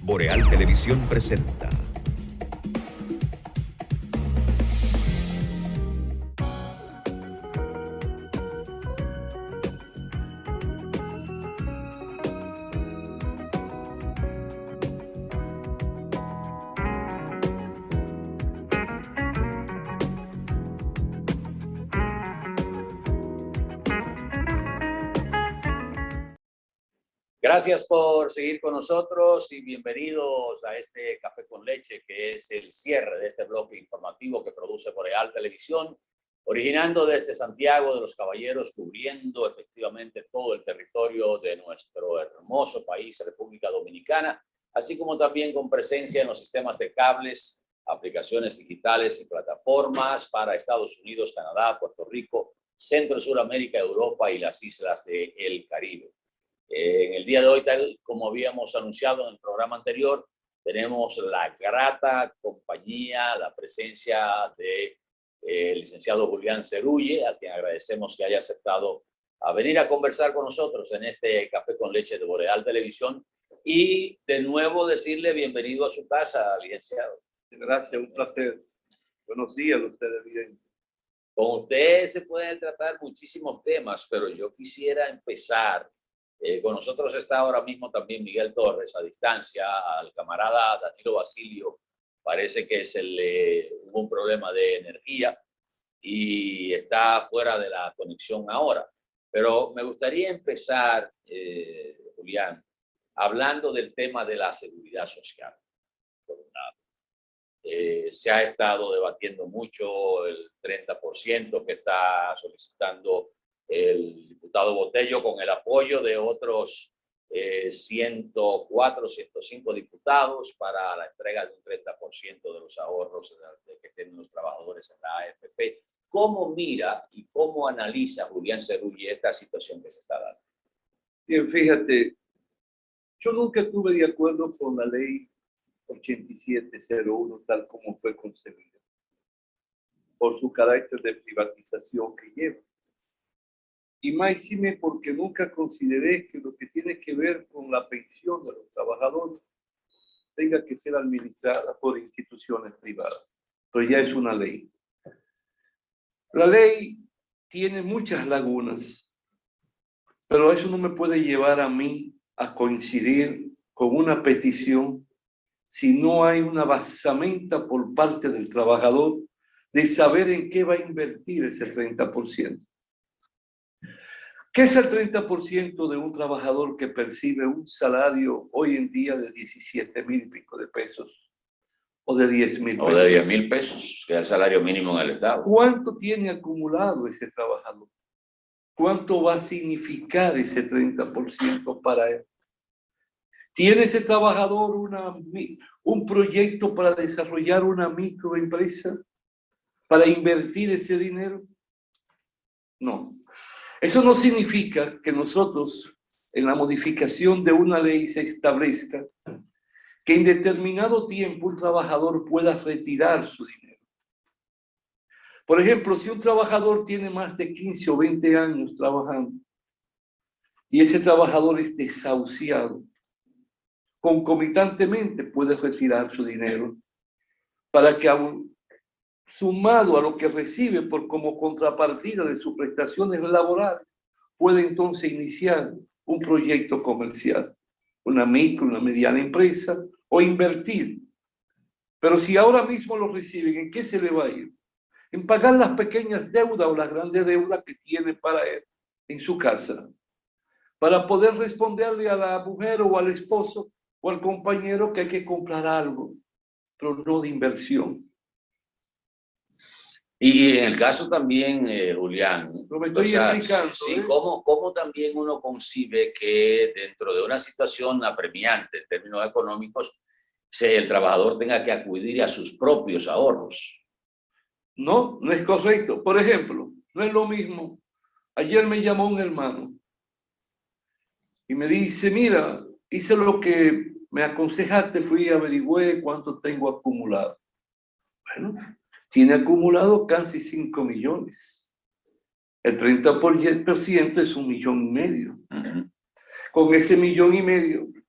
Boreal Televisión presenta. Gracias por seguir con nosotros y bienvenidos a este Café con Leche, que es el cierre de este bloque informativo que produce Boreal Televisión, originando desde Santiago de los Caballeros, cubriendo efectivamente todo el territorio de nuestro hermoso país, República Dominicana, así como también con presencia en los sistemas de cables, aplicaciones digitales y plataformas para Estados Unidos, Canadá, Puerto Rico, Centro y Suramérica, Europa y las islas del Caribe. En el día de hoy, tal como habíamos anunciado en el programa anterior, tenemos la grata compañía, la presencia de licenciado Julián Cerulle, a quien agradecemos que haya aceptado a venir a conversar con nosotros en este Café con Leche de Boreal Televisión. Y de nuevo decirle bienvenido a su casa, licenciado. Gracias, un placer. Buenos días a ustedes, bien. Con usted se pueden tratar muchísimos temas, pero yo quisiera empezar. Con nosotros está ahora mismo también Miguel Torres a distancia. Al camarada Danilo Basilio parece que hubo un problema de energía y está fuera de la conexión ahora. Pero me gustaría empezar, Julián, hablando del tema de la seguridad social. Por un lado, se ha estado debatiendo mucho el 30% que está solicitando el diputado Botello con el apoyo de otros 104, 105 diputados para la entrega de un 30% de los ahorros que tienen los trabajadores en la AFP. ¿Cómo mira y cómo analiza Julián Cerulle esta situación que se está dando? Bien, fíjate, yo nunca estuve de acuerdo con la ley 8701 tal como fue concebida, por su carácter de privatización que lleva. Y máxime porque nunca consideré que lo que tiene que ver con la pensión de los trabajadores tenga que ser administrada por instituciones privadas. Pero ya es una ley. La ley tiene muchas lagunas, pero eso no me puede llevar a mí a coincidir con una petición si no hay una basamenta por parte del trabajador de saber en qué va a invertir ese 30%. ¿Qué es el 30% de un trabajador que percibe un salario hoy en día de 17,000 y pico de pesos? ¿O de 10,000 pesos? O de 10,000 pesos, que es el salario mínimo en el Estado. ¿Cuánto tiene acumulado ese trabajador? ¿Cuánto va a significar ese 30% para él? ¿Tiene ese trabajador un proyecto para desarrollar una microempresa? ¿Para invertir ese dinero? No. Eso no significa que nosotros, en la modificación de una ley, se establezca que en determinado tiempo un trabajador pueda retirar su dinero. Por ejemplo, si un trabajador tiene más de 15 o 20 años trabajando y ese trabajador es desahuciado, concomitantemente puede retirar su dinero para que sumado a lo que recibe como contrapartida de sus prestaciones laborales, puede entonces iniciar un proyecto comercial, una micro, una mediana empresa, o invertir. Pero si ahora mismo lo reciben, ¿en qué se le va a ir? En pagar las pequeñas deudas o las grandes deudas que tiene para él en su casa, para poder responderle a la mujer o al esposo o al compañero que hay que comprar algo, pero no de inversión. Y en el caso también, Julián, lo me estoy explicando, sí, ¿cómo también uno concibe que dentro de una situación apremiante en términos económicos, el trabajador tenga que acudir a sus propios ahorros? No, no es correcto. Por ejemplo, no es lo mismo. Ayer me llamó un hermano y me dice, mira, hice lo que me aconsejaste, fui y averigüé cuánto tengo acumulado. Bueno, tiene acumulado casi 5 millones. El 30% es 1,5 millones. Con ese 1,5 millones,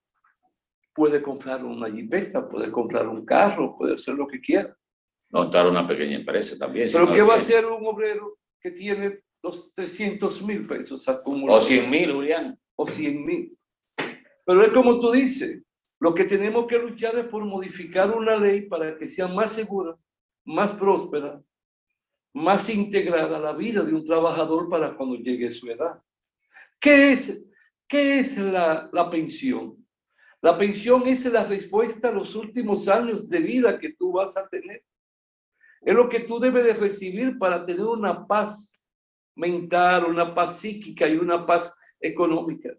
puede comprar una jipeta, puede comprar un carro, puede hacer lo que quiera. Montar una pequeña empresa también. Pero ¿qué va a hacer un obrero que tiene los 300.000 pesos acumulados? O 100.000, Julián. O 100.000. Pero es como tú dices, lo que tenemos que luchar es por modificar una ley para que sea más segura, más próspera, más integrada a la vida de un trabajador para cuando llegue a su edad. ¿Qué es la pensión? La pensión es la respuesta a los últimos años de vida que tú vas a tener. Es lo que tú debes de recibir para tener una paz mental, una paz psíquica y una paz económica.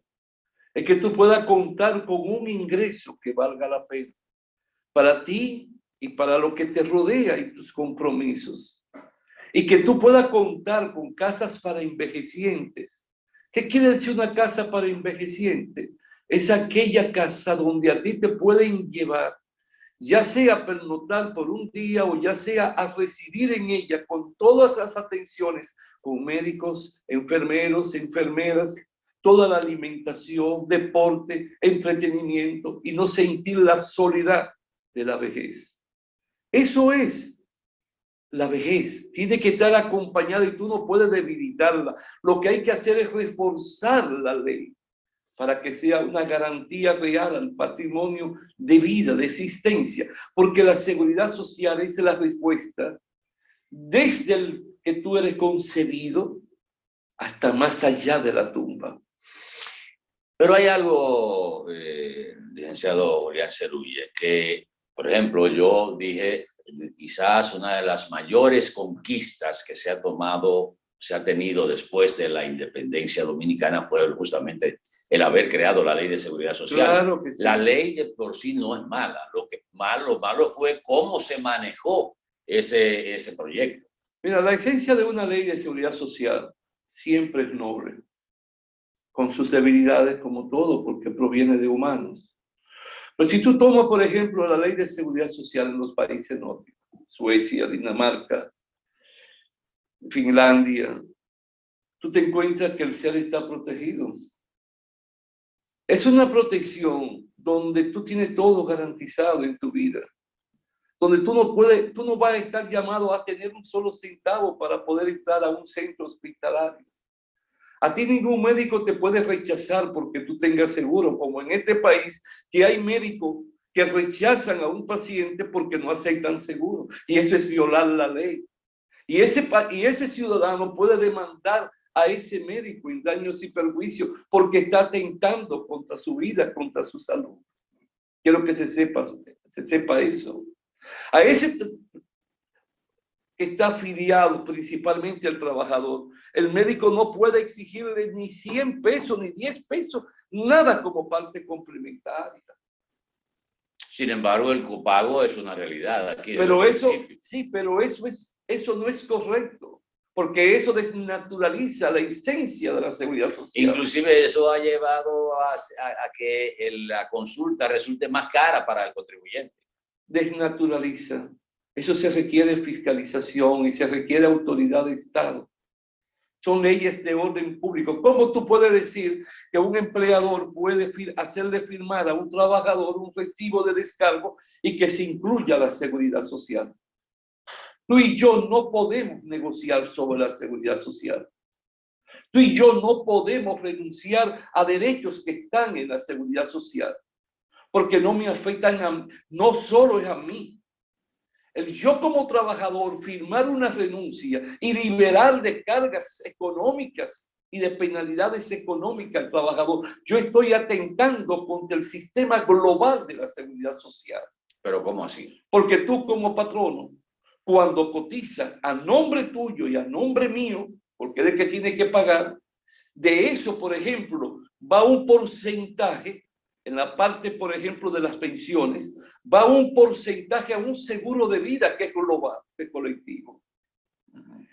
Es que tú puedas contar con un ingreso que valga la pena para ti y para lo que te rodea y tus compromisos. Y que tú puedas contar con casas para envejecientes. ¿Qué quiere decir una casa para envejecientes? Es aquella casa donde a ti te pueden llevar, ya sea a pernoctar por un día o ya sea a residir en ella con todas las atenciones, con médicos, enfermeros, enfermeras, toda la alimentación, deporte, entretenimiento y no sentir la soledad de la vejez. Eso es la vejez. Tiene que estar acompañada y tú no puedes debilitarla. Lo que hay que hacer es reforzar la ley para que sea una garantía real al patrimonio de vida, de existencia, porque la seguridad social es la respuesta desde el que tú eres concebido hasta más allá de la tumba. Pero hay algo, licenciado Julián Cerulle, que, por ejemplo, yo dije, quizás una de las mayores conquistas que se ha tenido después de la independencia dominicana fue justamente el haber creado la Ley de Seguridad Social. Claro que sí. La ley de por sí no es mala. Lo malo fue cómo se manejó ese proyecto. Mira, la esencia de una ley de seguridad social siempre es noble, con sus debilidades como todo, porque proviene de humanos. Pero si tú tomas, por ejemplo, la ley de seguridad social en los países nórdicos, Suecia, Dinamarca, Finlandia, tú te encuentras que el ser está protegido. Es una protección donde tú tienes todo garantizado en tu vida, donde tú no vas a estar llamado a tener un solo centavo para poder entrar a un centro hospitalario. A ti ningún médico te puede rechazar porque tú tengas seguro, como en este país, que hay médicos que rechazan a un paciente porque no aceptan seguro. Y eso es violar la ley. Y ese ciudadano puede demandar a ese médico en daños y perjuicios porque está atentando contra su vida, contra su salud. Quiero que se sepa eso. A ese que está afiliado principalmente al trabajador, el médico no puede exigirle ni 100 pesos, ni 10 pesos, nada como parte complementaria. Sin embargo, el copago es una realidad aquí. Pero eso, sí, pero eso no es correcto, porque eso desnaturaliza la esencia de la seguridad social. Inclusive eso ha llevado a que la consulta resulte más cara para el contribuyente. Desnaturaliza. Eso se requiere fiscalización y se requiere autoridad de Estado. Son leyes de orden público. ¿Cómo tú puedes decir que un empleador puede hacerle firmar a un trabajador un recibo de descargo y que se incluya la seguridad social? Tú y yo no podemos negociar sobre la seguridad social. Tú y yo no podemos renunciar a derechos que están en la seguridad social, porque no me afectan no solo es a mí. Yo como trabajador firmar una renuncia y liberar de cargas económicas y de penalidades económicas al trabajador, yo estoy atentando contra el sistema global de la seguridad social. ¿Pero cómo así? Porque tú como patrono, cuando cotizas a nombre tuyo y a nombre mío, porque es el que tiene que pagar, de eso, por ejemplo, va un porcentaje. En la parte, por ejemplo, de las pensiones, va un porcentaje a un seguro de vida que es global, que es colectivo.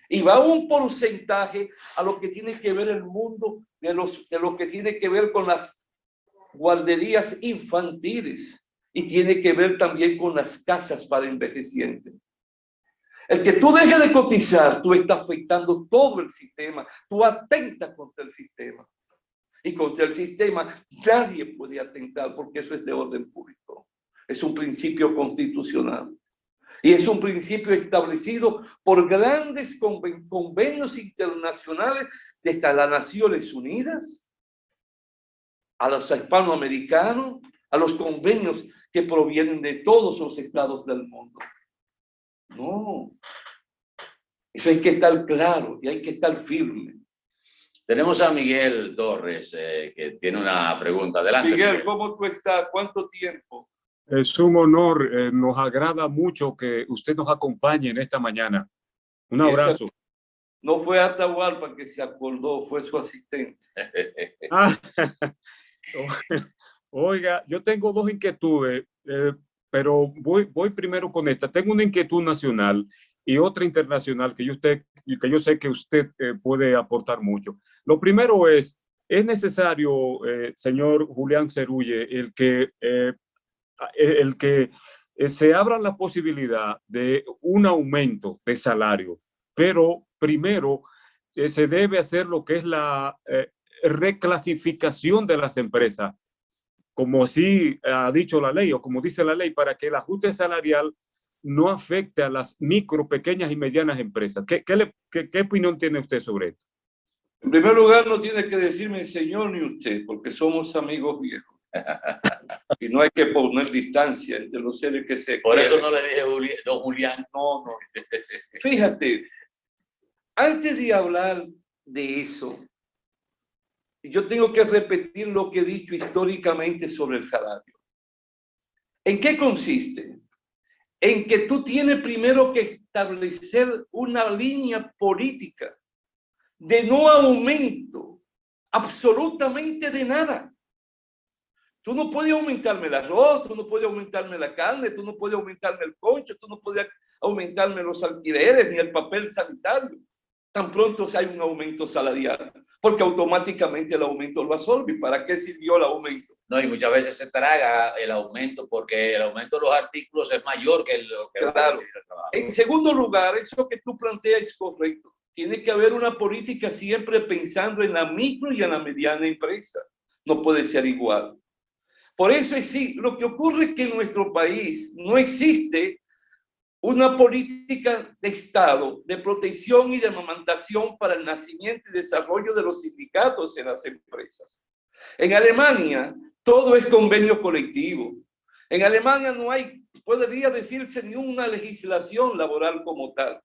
Y va un porcentaje a lo que tiene que ver el mundo, de lo que tiene que ver con las guarderías infantiles y tiene que ver también con las casas para envejecientes. El que tú dejes de cotizar, tú estás afectando todo el sistema, tú atentas contra el sistema. y contra el sistema, nadie puede atentar porque eso es de orden público. Es un principio constitucional. Y es un principio establecido por grandes convenios internacionales desde las Naciones Unidas, a los hispanoamericanos, a los convenios que provienen de todos los estados del mundo. No, eso hay que estar claro y hay que estar firme. Tenemos a Miguel Torres, que tiene una pregunta. Adelante, Miguel, ¿cómo tú estás? ¿Cuánto tiempo? Es un honor, nos agrada mucho que usted nos acompañe en esta mañana. Un abrazo. No fue Atahualpa que se acordó, fue su asistente. Ah, oiga, yo tengo dos inquietudes, pero voy primero con esta. Tengo una inquietud nacional y otra internacional que yo sé que usted puede aportar mucho. Lo primero es necesario, señor Julián Cerulle, el que se abra la posibilidad de un aumento de salario, pero primero se debe hacer lo que es la reclasificación de las empresas, como así ha dicho la ley o como dice la ley, para que el ajuste salarial no afecte a las micro, pequeñas y medianas empresas. ¿Qué opinión tiene usted sobre esto? En primer lugar, no tiene que decirme señor ni usted, porque somos amigos viejos. Y no hay que poner distancia entre los seres que se Por quieren. eso no le dije don Julián. No. Fíjate, antes de hablar de eso, yo tengo que repetir lo que he dicho históricamente sobre el salario. ¿En qué consiste? En que tú tienes primero que establecer una línea política de no aumento absolutamente de nada. Tú no puedes aumentarme el arroz, tú no puedes aumentarme la carne, tú no puedes aumentarme el concho, tú no puedes aumentarme los alquileres ni el papel sanitario. Tan pronto hay un aumento salarial, porque automáticamente el aumento lo absorbe. ¿Para qué sirvió el aumento? No, y muchas veces se traga el aumento porque el aumento de los artículos es mayor que lo que va a recibir el trabajo. En segundo lugar, eso que tú planteas es correcto. Tiene que haber una política siempre pensando en la micro y en la mediana empresa. No puede ser igual. Por eso sí, lo que ocurre es que en nuestro país no existe una política de Estado de protección y de amamantación para el nacimiento y desarrollo de los sindicatos en las empresas. En Alemania, todo es convenio colectivo. En Alemania no hay, podría decirse, ni una legislación laboral como tal.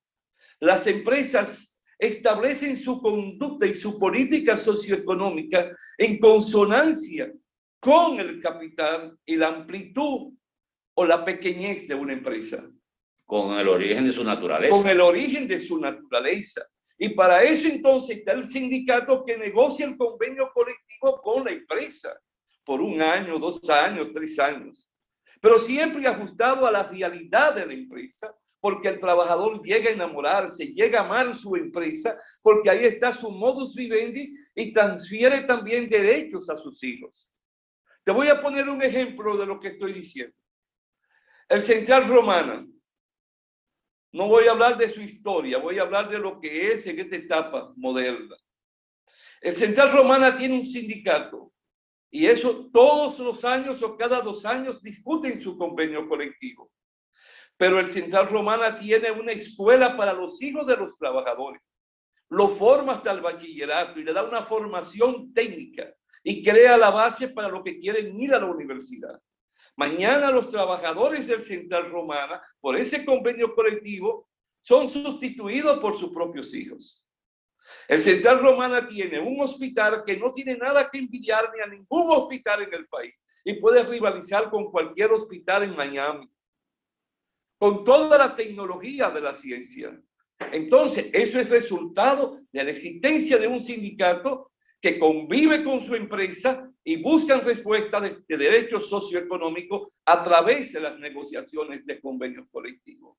Las empresas establecen su conducta y su política socioeconómica en consonancia con el capital y la amplitud o la pequeñez de una empresa. Con el origen de su naturaleza. Con el origen de su naturaleza. Y para eso entonces está el sindicato que negocia el convenio colectivo con la empresa por 1 año, 2 años, 3 años. Pero siempre ajustado a la realidad de la empresa, porque el trabajador llega a enamorarse, llega a amar su empresa, porque ahí está su modus vivendi y transfiere también derechos a sus hijos. Te voy a poner un ejemplo de lo que estoy diciendo. El Central Romana. No voy a hablar de su historia, voy a hablar de lo que es en esta etapa moderna. El Central Romana tiene un sindicato y eso todos los años o cada 2 años discuten su convenio colectivo. Pero el Central Romana tiene una escuela para los hijos de los trabajadores. Lo forma hasta el bachillerato y le da una formación técnica y crea la base para los que quieren ir a la universidad. Mañana los trabajadores del Central Romana, por ese convenio colectivo, son sustituidos por sus propios hijos. El Central Romana tiene un hospital que no tiene nada que envidiar ni a ningún hospital en el país y puede rivalizar con cualquier hospital en Miami, con toda la tecnología de la ciencia. Entonces, eso es resultado de la existencia de un sindicato que convive con su empresa y buscan respuesta de derechos socioeconómicos a través de las negociaciones de convenios colectivos.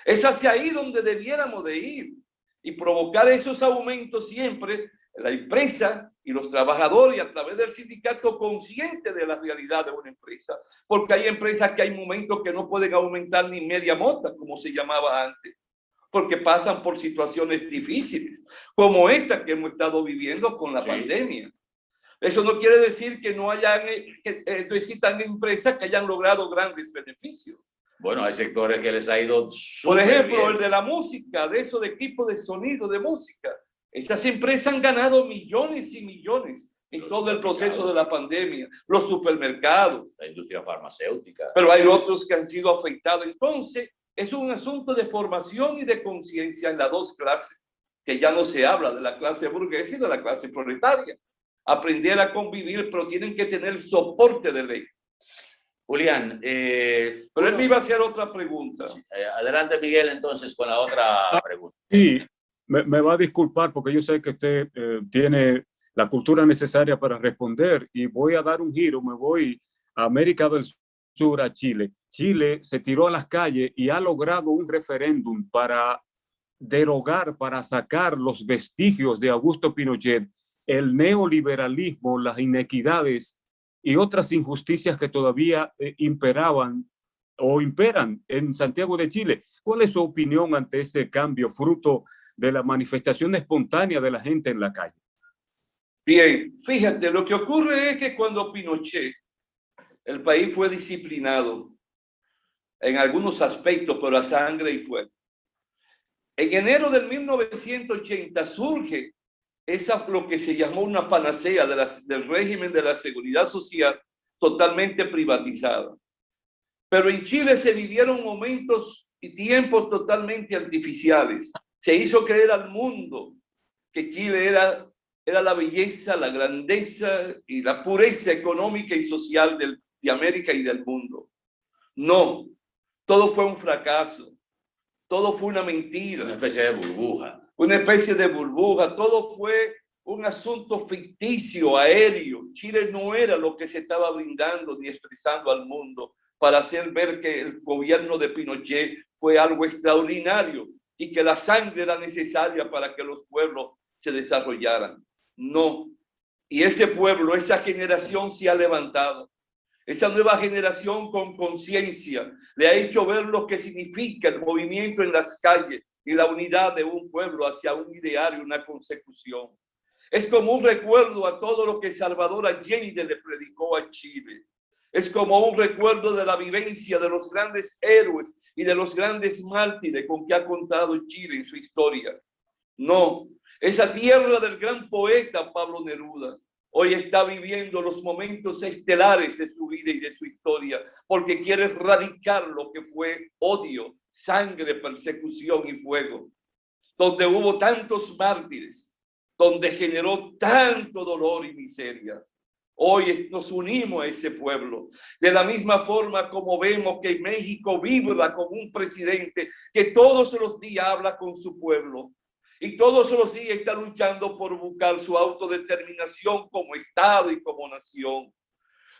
Es hacia ahí donde debiéramos de ir y provocar esos aumentos siempre la empresa y los trabajadores a través del sindicato consciente de la realidad de una empresa. Porque hay empresas que hay momentos que no pueden aumentar ni media mota, como se llamaba antes, porque pasan por situaciones difíciles, como esta que hemos estado viviendo con la pandemia. Eso no quiere decir que no existan empresas que hayan logrado grandes beneficios. Bueno, hay sectores que les ha ido Por súper ejemplo, bien. el de la música, de esos de equipos de sonido de música. Esas empresas han ganado millones y millones en todo el proceso de la pandemia. Los supermercados. La industria farmacéutica. Pero hay otros que han sido afectados. Entonces, es un asunto de formación y de conciencia en las dos clases, que ya no se habla de la clase burguesa y de la clase proletaria. Aprender a convivir, pero tienen que tener soporte de ley. Julián, Pero él me iba a hacer otra pregunta. Adelante, Miguel, entonces, con la otra pregunta. Sí, me va a disculpar porque yo sé que usted tiene la cultura necesaria para responder y voy a dar un giro, me voy a América del Sur, a Chile. Chile se tiró a las calles y ha logrado un referéndum para derogar, para sacar los vestigios de Augusto Pinochet, el neoliberalismo, las inequidades y otras injusticias que todavía imperaban o imperan en Santiago de Chile. ¿Cuál es su opinión ante ese cambio fruto de la manifestación espontánea de la gente en la calle? Bien, fíjate, lo que ocurre es que cuando Pinochet, el país fue disciplinado en algunos aspectos, pero a sangre y fuego. En enero del 1980 surge lo que se llamó una panacea del régimen de la seguridad social totalmente privatizada. Pero en Chile se vivieron momentos y tiempos totalmente artificiales. Se hizo creer al mundo que Chile era la belleza, la grandeza y la pureza económica y social de América y del mundo. No, todo fue un fracaso. Todo fue una mentira. Una especie de burbuja. Una especie de burbuja. Todo fue un asunto ficticio, aéreo. Chile no era lo que se estaba brindando ni expresando al mundo para hacer ver que el gobierno de Pinochet fue algo extraordinario y que la sangre era necesaria para que los pueblos se desarrollaran. No. Y ese pueblo, esa generación se ha levantado. Esa nueva generación con conciencia le ha hecho ver lo que significa el movimiento en las calles y la unidad de un pueblo hacia un ideal y una consecución. Es como un recuerdo a todo lo que Salvador Allende le predicó a Chile. Es como un recuerdo de la vivencia de los grandes héroes y de los grandes mártires con que ha contado Chile en su historia. No, esa tierra del gran poeta Pablo Neruda hoy está viviendo los momentos estelares de su vida y de su historia, porque quiere erradicar lo que fue odio, sangre, persecución y fuego, donde hubo tantos mártires, donde generó tanto dolor y miseria. Hoy nos unimos a ese pueblo, de la misma forma como vemos que México vibra con un presidente que todos los días habla con su pueblo, y todos los días está luchando por buscar su autodeterminación como Estado y como nación.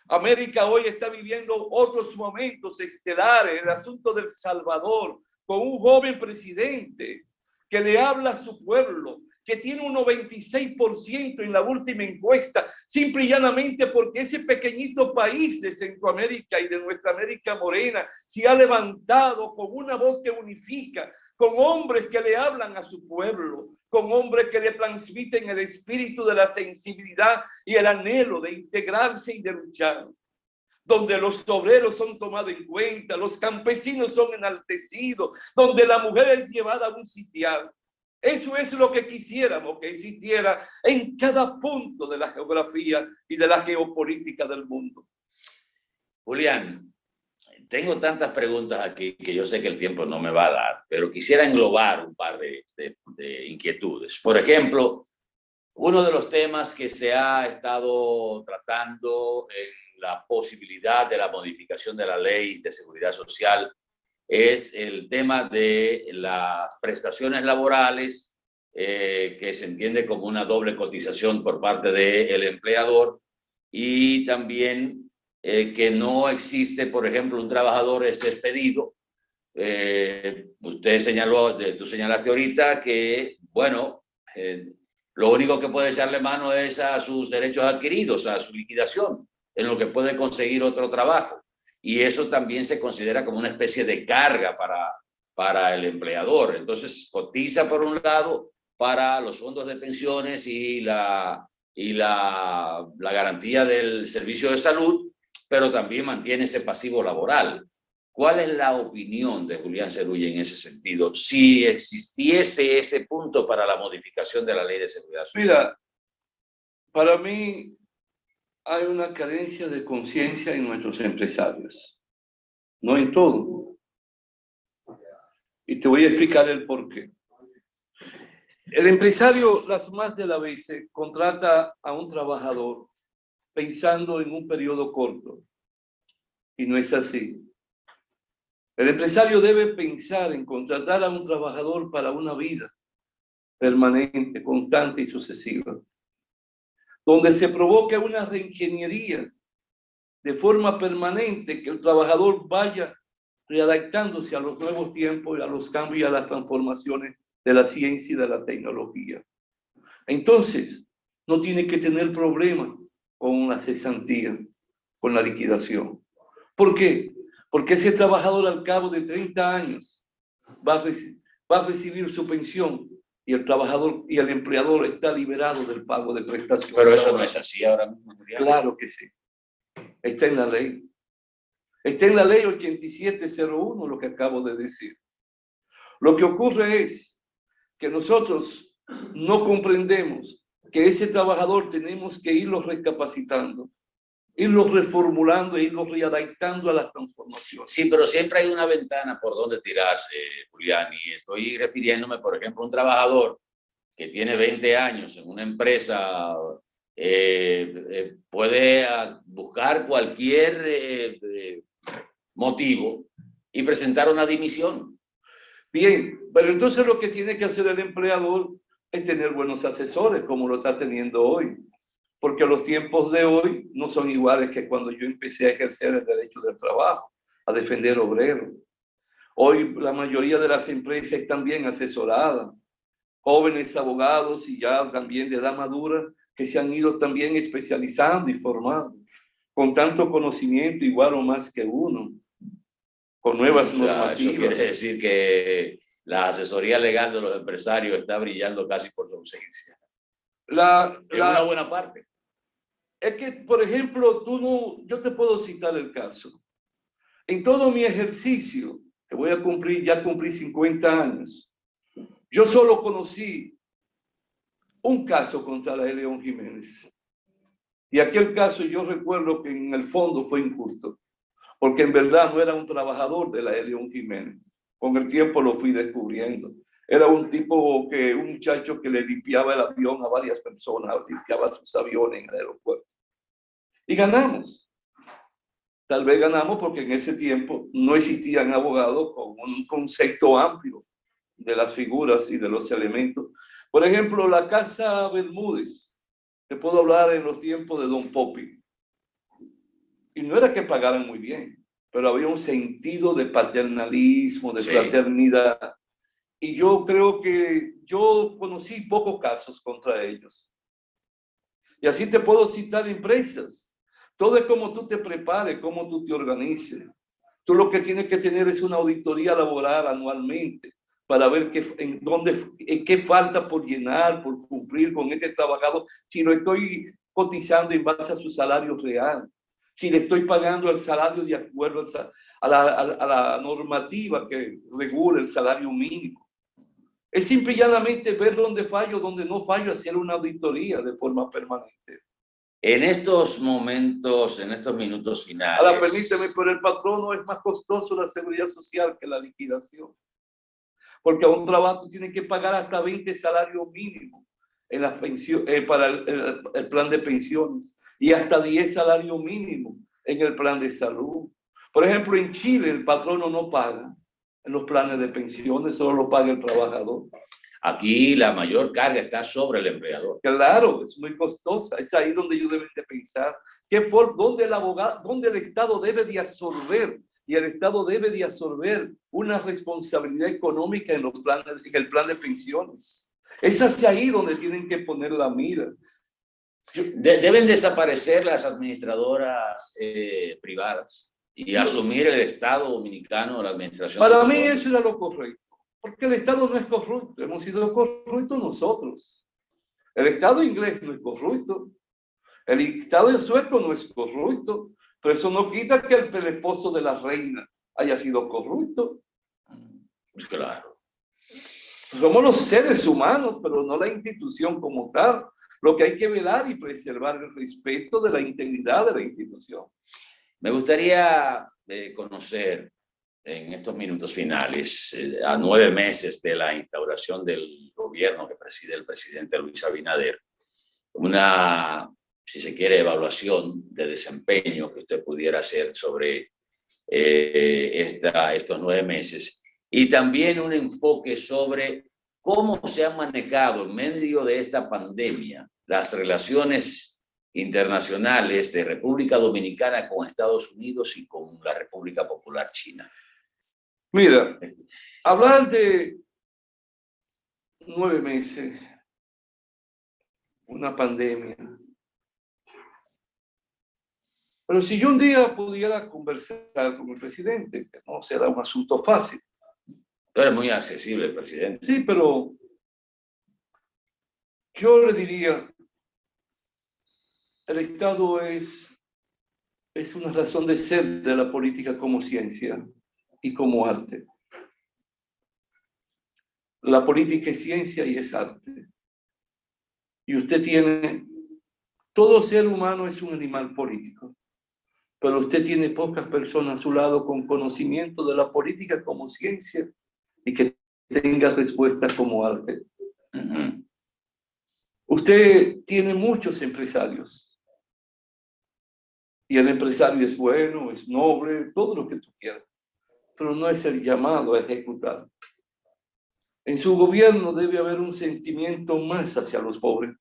América hoy está viviendo otros momentos estelares, el asunto del Salvador, con un joven presidente que le habla a su pueblo, que tiene un 96% en la última encuesta, simple y llanamente porque ese pequeñito país de Centroamérica y de nuestra América morena se ha levantado con una voz que unifica, con hombres que le hablan a su pueblo, con hombres que le transmiten el espíritu de la sensibilidad y el anhelo de integrarse y de luchar, donde los obreros son tomados en cuenta, los campesinos son enaltecidos, donde la mujer es llevada a un sitial. Eso es lo que quisiéramos que existiera en cada punto de la geografía y de la geopolítica del mundo. Julián, tengo tantas preguntas aquí que yo sé que el tiempo no me va a dar, pero quisiera englobar un par de inquietudes. Por ejemplo, uno de los temas que se ha estado tratando en la posibilidad de la modificación de la ley de seguridad social es el tema de las prestaciones laborales, que se entiende como una doble cotización por parte del empleador, y también que no existe, por ejemplo, un trabajador es despedido. Usted señaló, tú señalaste ahorita que, bueno, lo único que puede echarle mano es a sus derechos adquiridos, a su liquidación, en lo que puede conseguir otro trabajo. Y eso también se considera como una especie de carga para el empleador. Entonces, cotiza por un lado para los fondos de pensiones y la y la garantía del servicio de salud, pero también mantiene ese pasivo laboral. ¿Cuál es la opinión de Julián Cerulle en ese sentido? Si existiese ese punto para la modificación de la Ley de Seguridad Social. Mira, para mí hay una carencia de conciencia en nuestros empresarios. No en todo. Y te voy a explicar el por qué. El empresario, las más de las veces, contrata a un trabajador pensando en un periodo corto. Y no es así. El empresario debe pensar en contratar a un trabajador para una vida permanente, constante y sucesiva, donde se provoque una reingeniería de forma permanente, que el trabajador vaya readaptándose a los nuevos tiempos y a los cambios y a las transformaciones de la ciencia y de la tecnología. Entonces, no tiene que tener problemas con la cesantía, con la liquidación. ¿Por qué? Porque ese trabajador al cabo de 30 años va a recibir su pensión y el trabajador y el empleador está liberado del pago de prestaciones. Pero eso no es así ahora mismo, Julián. Claro que sí. Está en la ley. Está en la ley 8701 lo que acabo de decir. Lo que ocurre es que nosotros no comprendemos que ese trabajador tenemos que irlo recapacitando, irlo reformulando e irlo readaptando a las transformaciones. Sí, pero siempre hay una ventana por donde tirarse, Julián, y estoy refiriéndome, por ejemplo, a un trabajador que tiene 20 años en una empresa, puede buscar cualquier motivo y presentar una dimisión. Bien, pero entonces lo que tiene que hacer el empleador es tener buenos asesores, como lo está teniendo hoy. Porque los tiempos de hoy no son iguales que cuando yo empecé a ejercer el derecho del trabajo, a defender obreros. Hoy la mayoría de las empresas están bien asesoradas. Jóvenes abogados y ya también de edad madura que se han ido también especializando y formando, con tanto conocimiento igual o más que uno, con nuevas normativas. Eso quiere decir que la asesoría legal de los empresarios está brillando casi por su ausencia. Una buena parte. Es que, por ejemplo, yo te puedo citar el caso. En todo mi ejercicio, que ya cumplí 50 años, yo solo conocí un caso contra la León Jiménez. Y aquel caso yo recuerdo que en el fondo fue injusto, porque en verdad no era un trabajador de la León Jiménez. Con el tiempo lo fui descubriendo. Era un muchacho que le limpiaba el avión a varias personas, limpiaba sus aviones en el aeropuerto. Y ganamos. Tal vez ganamos porque en ese tiempo no existían abogados con un concepto amplio de las figuras y de los elementos. Por ejemplo, la Casa Bermúdez, te puedo hablar en los tiempos de Don Popi. Y no era que pagaran muy bien, pero había un sentido de paternalismo, de fraternidad. Y yo creo que yo conocí pocos casos contra ellos. Y así te puedo citar empresas. Todo es como tú te prepares, cómo tú te organices. Tú lo que tienes que tener es una auditoría laboral anualmente para ver en qué falta por llenar, por cumplir con este trabajador. Si lo estoy cotizando en base a su salario real. Si le estoy pagando el salario de acuerdo a la normativa que regula el salario mínimo. Es simple y llanamente ver dónde fallo, dónde no fallo, hacer una auditoría de forma permanente. En estos momentos, en estos minutos finales. Ahora, permíteme, pero el patrono es más costoso la seguridad social que la liquidación. Porque a un trabajo tiene que pagar hasta 20 salarios mínimos en las para el plan de pensiones y hasta 10 salarios mínimos en el plan de salud. Por ejemplo, en Chile el patrono no paga en los planes de pensiones, solo lo paga el trabajador. Aquí la mayor carga está sobre el empleador. Claro, es muy costosa. Es ahí donde yo debo de pensar dónde el Estado debe de absorber, y el Estado debe de absorber una responsabilidad económica en el plan de pensiones. Es hacia ahí donde tienen que poner la mira. Deben desaparecer las administradoras privadas y asumir el Estado dominicano, la administración. Para mí eso era lo correcto, porque el Estado no es corrupto, hemos sido corruptos nosotros. El Estado inglés no es corrupto, el Estado sueco no es corrupto, pero eso no quita que el esposo de la reina haya sido corrupto. Pues claro. Somos los seres humanos, pero no la institución como tal. Lo que hay que velar y preservar el respeto de la integridad de la institución. Me gustaría conocer en estos minutos finales, a 9 meses de la instauración del gobierno que preside el presidente Luis Abinader, una, si se quiere, evaluación de desempeño que usted pudiera hacer sobre estos 9 meses y también un enfoque sobre cómo se han manejado en medio de esta pandemia las relaciones internacionales de República Dominicana con Estados Unidos y con la República Popular China. Mira, hablar de 9 meses, una pandemia. Pero si yo un día pudiera conversar con el presidente, que no será un asunto fácil. Pero es muy accesible el presidente. Sí, pero yo le diría, el Estado es una razón de ser de la política como ciencia y como arte. La política es ciencia y es arte. Y usted tiene, todo ser humano es un animal político, pero usted tiene pocas personas a su lado con conocimiento de la política como ciencia y que tenga respuestas como arte. Usted tiene muchos empresarios y el empresario es bueno, es noble, todo lo que tú quieras, pero no es el llamado a ejecutar. En su gobierno debe haber un sentimiento más hacia los pobres.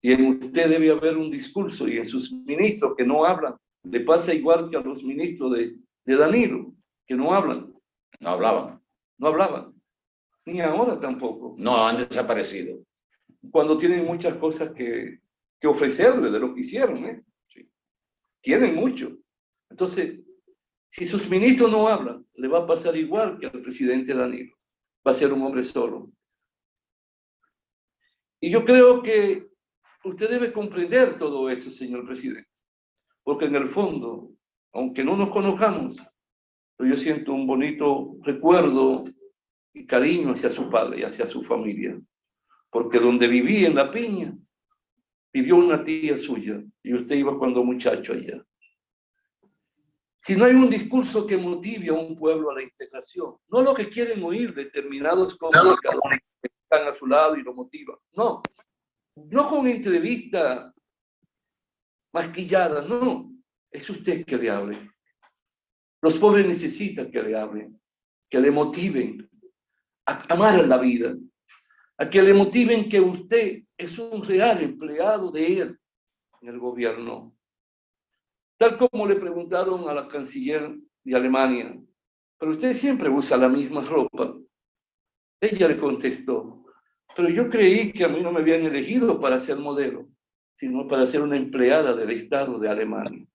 Y en usted debe haber un discurso, y en sus ministros que no hablan. Le pasa igual que a los ministros de Danilo, que no hablan. No hablaban. No hablaban. Ni ahora tampoco. No, han desaparecido. Cuando tienen muchas cosas que ofrecerle de lo que hicieron, ¿eh? Sí. Tienen mucho. Entonces, si sus ministros no hablan, le va a pasar igual que al presidente Danilo. Va a ser un hombre solo. Y yo creo que usted debe comprender todo eso, señor presidente. Porque en el fondo, aunque no nos conozcamos, pero yo siento un bonito recuerdo y cariño hacia su padre y hacia su familia. Porque donde viví en La Piña, vivió una tía suya y usted iba cuando muchacho allá. Si no hay un discurso que motive a un pueblo a la integración, no lo que quieren oír determinados comunicadores que están a su lado y lo motivan, no con entrevista masquillada, no, es usted que le hable. Los pobres necesitan que le hablen, que le motiven a amar la vida, a que le motiven que usted es un real empleado de él en el gobierno. Tal como le preguntaron a la canciller de Alemania, pero usted siempre usa la misma ropa. Ella le contestó, pero yo creí que a mí no me habían elegido para ser modelo, sino para ser una empleada del Estado de Alemania.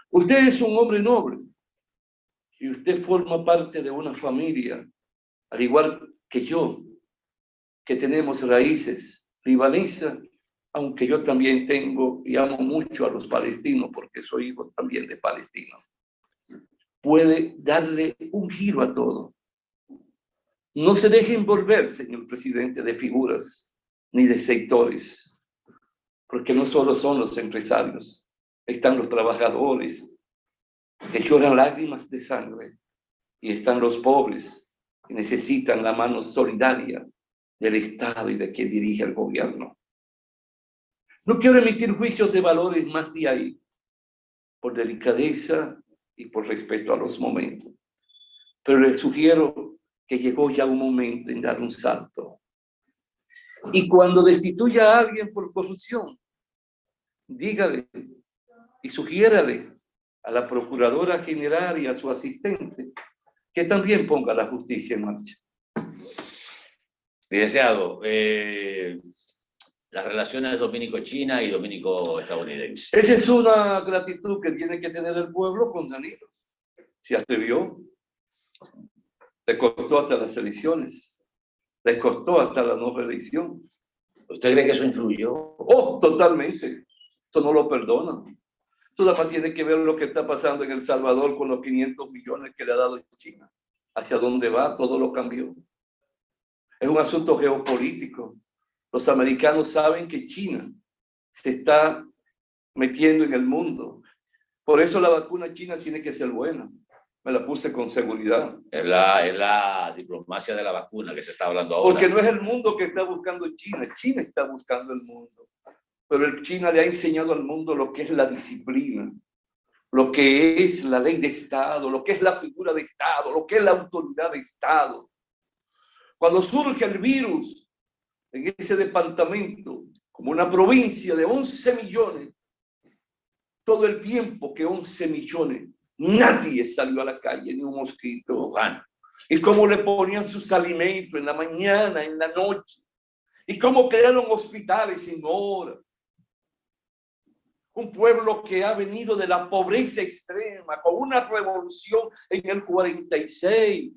Usted es un hombre noble y usted forma parte de una familia, al igual que yo, que tenemos raíces libanesas, aunque yo también tengo y amo mucho a los palestinos porque soy hijo también de palestinos. Puede darle un giro a todo. No se deje envolver, señor presidente, de figuras ni de sectores, porque no solo son los empresarios, están los trabajadores que lloran lágrimas de sangre y están los pobres que necesitan la mano solidaria del Estado y de quien dirige el gobierno. No quiero emitir juicios de valores más de ahí, por delicadeza y por respeto a los momentos, pero les sugiero que llegó ya un momento en dar un salto. Y cuando destituya a alguien por corrupción, dígale y sugiérale a la Procuradora General y a su asistente que también ponga la justicia en marcha. Licenciado, las relaciones dominico-china y dominico-estadounidense. Esa es una gratitud que tiene que tener el pueblo con Danilo. Se atrevió. Le costó hasta las elecciones. Les costó hasta la no reelección. ¿Usted cree que eso influyó? Oh, totalmente. Eso no lo perdonan. Eso nada más tiene que ver lo que está pasando en El Salvador con los 500 millones que le ha dado China. Hacia dónde va, todo lo cambió. Es un asunto geopolítico. Los americanos saben que China se está metiendo en el mundo. Por eso la vacuna china tiene que ser buena. Me la puse con seguridad. Es la diplomacia de la vacuna que se está hablando ahora. Porque no es el mundo que está buscando China. China está buscando el mundo. Pero el China le ha enseñado al mundo lo que es la disciplina, lo que es la ley de Estado, lo que es la figura de Estado, lo que es la autoridad de Estado. Cuando surge el virus en ese departamento, como una provincia de 11 millones, todo el tiempo que 11 millones, nadie salió a la calle, ni un mosquito. Y cómo le ponían sus alimentos en la mañana, en la noche. Y cómo crearon hospitales en horas. Un pueblo que ha venido de la pobreza extrema, con una revolución en el 46.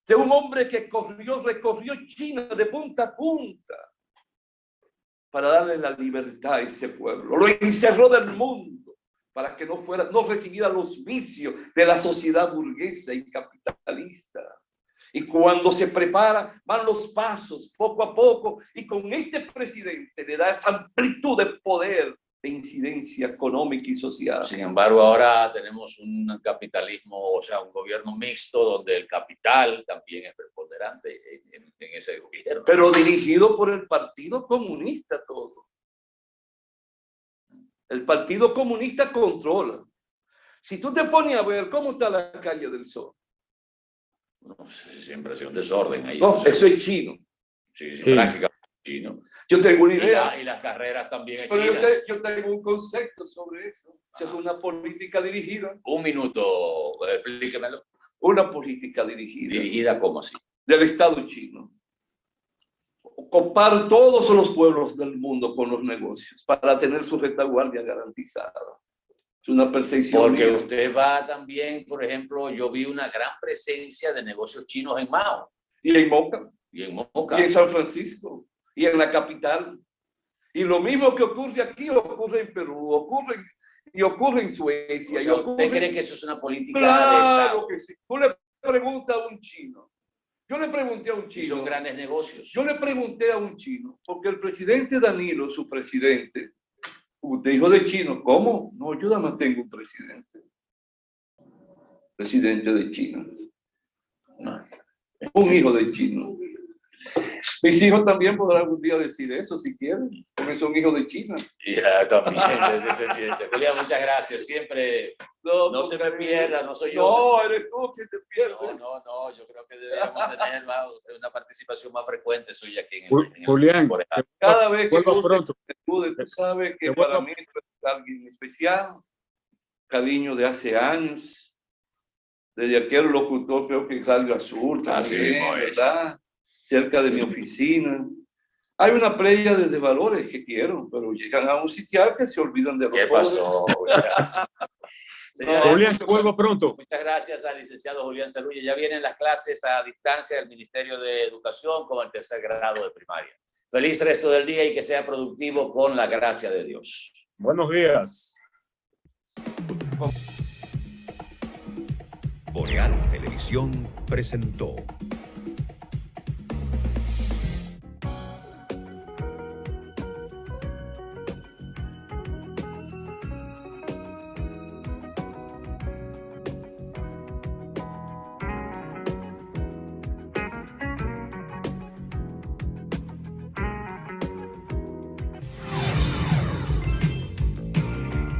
De un hombre que recorrió China de punta a punta para darle la libertad a ese pueblo. Lo encerró del mundo para que no recibiera los vicios de la sociedad burguesa y capitalista. Y cuando se prepara, van los pasos poco a poco, y con este presidente le da esa amplitud de poder, de incidencia económica y social. Sin embargo, ahora tenemos un capitalismo, o sea, un gobierno mixto donde el capital también es preponderante en ese gobierno. Pero dirigido por el Partido Comunista todo. El Partido Comunista controla. Si tú te pones a ver cómo está la calle del Sol. No, siempre ha sido un desorden ahí. No, eso es chino. Sí, Sí. prácticamente chino. Yo tengo una idea. Y las carreras también es Pero china. yo tengo un concepto sobre eso. Eso es una política dirigida. Un minuto, explíquemelo. Una política dirigida. ¿Dirigida cómo así? Del Estado chino. Copar todos los pueblos del mundo con los negocios para tener su retaguardia garantizada. Es una percepción. Porque usted va también, por ejemplo, yo vi una gran presencia de negocios chinos en Mao. Y en Moca. Y en Moca. Y en San Francisco. Y en la capital. Y lo mismo que ocurre aquí ocurre en Perú, ocurre en Suecia. O sea, y ocurre... ¿Usted cree que eso es una política de Claro Estado? que sí. Tú le preguntas a un chino. Yo le pregunté a un Y chino. son grandes negocios. Yo le pregunté a un chino, porque el presidente Danilo, su presidente, usted hijo de chino, ¿cómo? No, yo nada más tengo un presidente. Presidente de China. No. Un hijo de chino. Mis hijos también podrán algún día decir eso si quieren, porque son hijos de China. Ya, también, descendiente. Julián, muchas gracias. Siempre no se me pierda, no soy yo. No, eres tú quien te pierdes. No, yo creo que deberíamos tener una participación más frecuente suya aquí en el Julián, Cada vez que vuelva pronto. tú sabes que para mí es alguien especial, cariño de hace años, desde aquel locutor, creo que Radio Azul, también, ¿verdad? Cerca de mi oficina. Hay una playa de valores que quiero, pero llegan a un sitial que se olvidan de los ¿Qué pasó? Señores, Julián, vuelva pronto. Muchas gracias al licenciado Julián Cerulle. Ya vienen las clases a distancia del Ministerio de Educación con el 3er grado de primaria. Feliz resto del día y que sea productivo con la gracia de Dios. Buenos días. Boreal Televisión presentó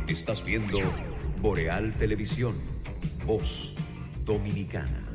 Estás viendo Boreal Televisión, voz dominicana.